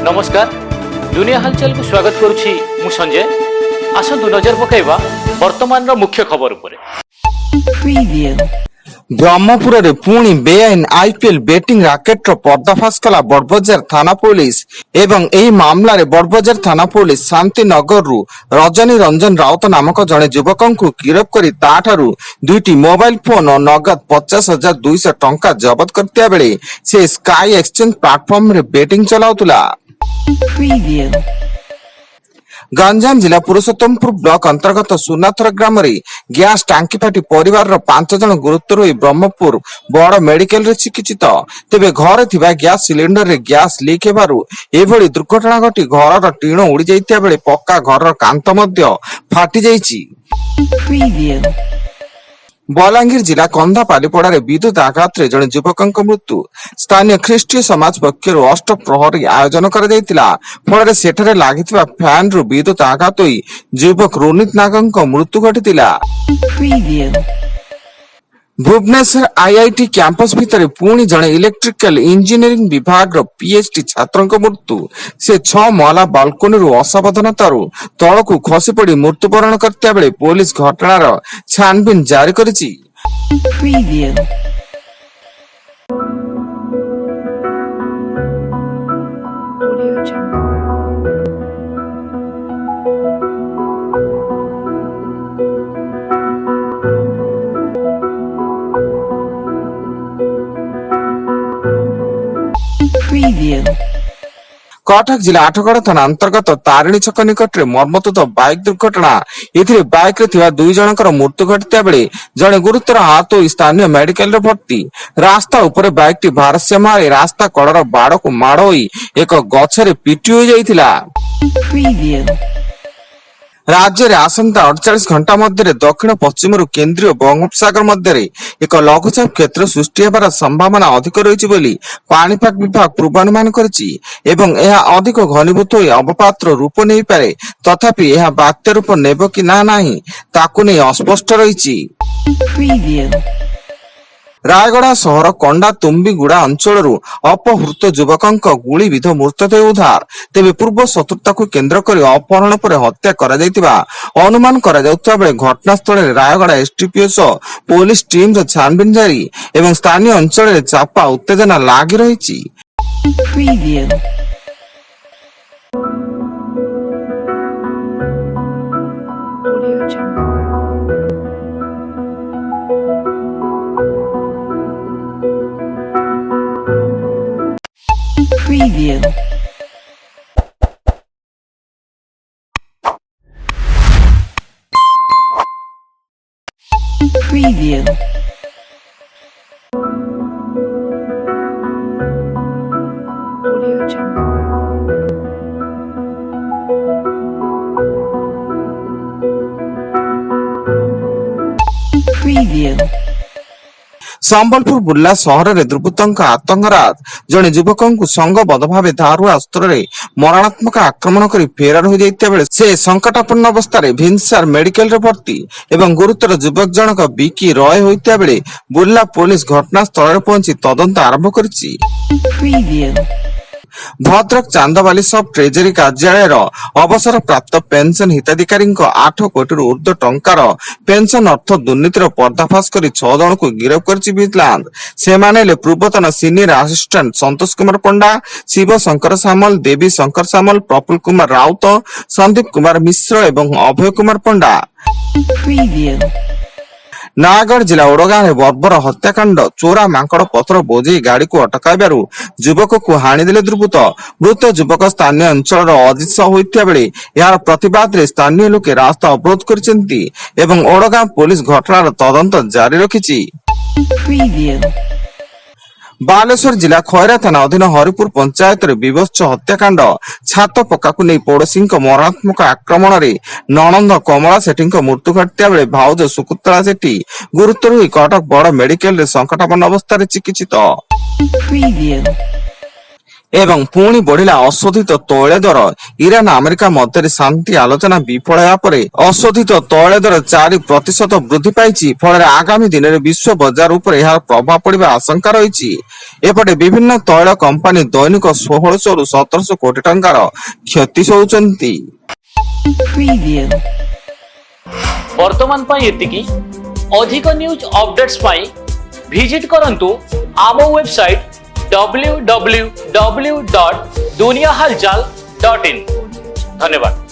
नमस्कार दुनिया हलचल को स्वागत करुछि मु संजय। आसंतु नजर पकाइबा वर्तमान मुख्य खबर उपरे। ब्रह्मपुर रे पुणी बेआईन आईपीएल बेटिंग राकेट पर्दाफाश कला बड़बजार थाना पुलिस एवं एही मामला रे बड़बजार थाना पुलिस शांतिनगर रु रजनी रंजन राउत नामक जड़े युवक को गिरफ्त करी ताठारु दुईटी मोबाइल फोन और नगद 50,200 टंका जबत करतिया बेले से स्काई एक्सचेंज प्लेटफॉर्म रे बेटिंग चलाउतला। गंजाम जिला पुरुषोत्तमपुर ब्लॉक अंतर्गत सुनाथर ग्राम रे गैस टांकी फाटी परिवार 5 जन गुरुतर होई ब्रह्मपुर बड़ मेडिकल रे चिकित्सित। तेबे घर थिबा गैस सिलिंडर रे गैस लीक हेबारु एभली दुर्घटना घटी घर टीण उड़ी जाइतिया बेले पक्का घर कांत मध्य फाटी जाइछि। बलांगीर जिला कंधा पालीपड़ा रे विद्युत आघात रे जड़े युवक मृत्यु। स्थानीय ख्रीष्टीय समाज पक्षर अष्ट प्रहरी आयोजन कर फल सेठरे लागिथिबा फैन रु विद्युत आघात होई युवक रोनित नागंक मृत्यु घटितिला। भुवनेश्वर आईआईटी कैंपस भितर पुणी जड़े इलेक्ट्रिकल इंजीनियरिंग विभाग पीएचडी छात्र मृत्यु। से 6 महला बालकोनी रु असावधानतारू तलकू खसी पड़ी मृत्युवरण करता बेले पुलिस घटनार छानबीन जारी करिछि। कटक जिला आठगड़ थाना अंतर्गत तारिणी छक निकट में मर्मतुद बाइक दुर्घटना। एथिरे बाइक रे थिबा 2 जनकर मृत्यु घटिता बेले जड़े गुरुतर आहत होई स्थानीय मेडिकल रे भर्ती। रास्ता ऊपर बाइक टी भारसाम्य हारे रास्ता कड़र बाड़ को माड़ होई एक गछरे पिटी हो जाइथिला। राज्य रे आसंता 48 घंटा मध्य दक्षिण पश्चिम केंद्रीय बंगोपसागर मध्य एक लघुचाप क्षेत्र सृष्टि होबार संभावना अधिक रही बोली पाणीपाग विभाग पूर्वानुमान करिछि एवं यह अधिक घनीभूत होई अवपातर रूप नहीं पारे। तथापि यह बात्या रूप नेब कि ना नाही ताकु नै अस्पष्ट रहिछि। रायगड़ा सहर कंडा तुम्बीगुड़ा अंचल अपहृत युवक गुलीविध मृतदेह उद्धार। तेबे पूर्व शत्रुता को केंद्र कर अपहरण पर हत्या करा अनुमान करा बेले घटनास्थल रायगड़ा एसटीपीओ पुलिस टीम छानबीन जारी एवं स्थानीय अंचल चापा उत्तेजना लागी रही। संबलपुर बुर्ला सहर में दुर्बृत्तों आतंकराज जड़े युवक संगबद्ध भाव धारुआ अस्त्र मरणात्मक आक्रमण कर फेरार हो जाइता बेले से संकटापन्न अवस्था भिनसार मेडिकल रे भर्ती एवं गुरुतर युवक जनक बिकी रॉय होइता बेले बुर्ला पुलिस घटनास्थल पहुंची तदंत आरंभ करिछि। भद्रक चांदबाली सब ट्रेजरी कार्यालय अवसर प्राप्त पेंशन हिताधिकारी 8 कोटी ऊर्ध्व टंकार पेंशन अर्थ दुर्नीतिर पर्दाफाश कर 6 जन को गिरफ्त कर विजिलेंस। से पूर्वतन सीनियर असिस्टेंट संतोष कुमार पंडा, शिव शंकर सामल, देवी शंकर सामल, प्रफुल्ल कुमार राउत, संदीप कुमार मिश्र एवं अभय कुमार पंडा। नयागढ़ जिला ओडगां में बर्बर हत्याकांड चोरा मांकड़ पथर बोझे गाड़ी को अटकाइबारु युवक को हाणीदेले दुर्बृत्त। मृत युवक स्थानीय अंचल अजित साहू होइता बेले यार प्रतिवाद रे स्थानीय लोके रास्ता अवरोध करिसेंती एवं ओडगां पुलिस घटनार तदंत जारी रखिछि। बालेश्वर जिला खैरा थाना अधीन हरिपुर पंचायत विवत्स हत्याकांड छात पक्का को नहीं पड़ोशी मरणात्मक आक्रमण रे ननंद कमला सेठी मृत्यु घटिया बेले भाउज सुकुतला सेठी गुरुतर हुई कटक बड़ मेडिकल रे संकटापन्न अवस्था चिकित्सित। ଏବଂ ପୁଣି ବଢିଲା ଅଶୋଧିତ ତୈଳ ଦର। ଇରାନ ଆମେରିକା ମଧ୍ୟରେ ଶାନ୍ତି ଆଲୋଚନା ବିଫଳ ହେବା ପରେ ଅଶୋଧିତ ତୈଳ ଦର 4% ବୃଦ୍ଧି ପାଇଛି। ଫଳରେ ଆଗାମୀ ଦିନରେ ବିଶ୍ୱ ବଜାର ଉପରେ ଏହାର ପ୍ରଭାବ ପଡିବା ଆଶଙ୍କା ରହିଛି। ଏପଟେ ବିଭିନ୍ନ ତୈଳ କମ୍ପାନୀ ଦୈନିକ 1600 ରୁ 1700 କୋଟି ଟଙ୍କାର କ୍ଷତି ସହୁଛନ୍ତି। ବର୍ତ୍ତମାନ ପାଇଁ ଏତିକି। ଅଧିକ ନ୍ୟୁଜ ଅପଡେଟ୍ସ ପାଇଁ ଭିଜିଟ୍ କରନ୍ତୁ ଆମ ୱେବସାଇଟ୍ www.duniyahalchal.in। ଧନ୍ୟବାଦ।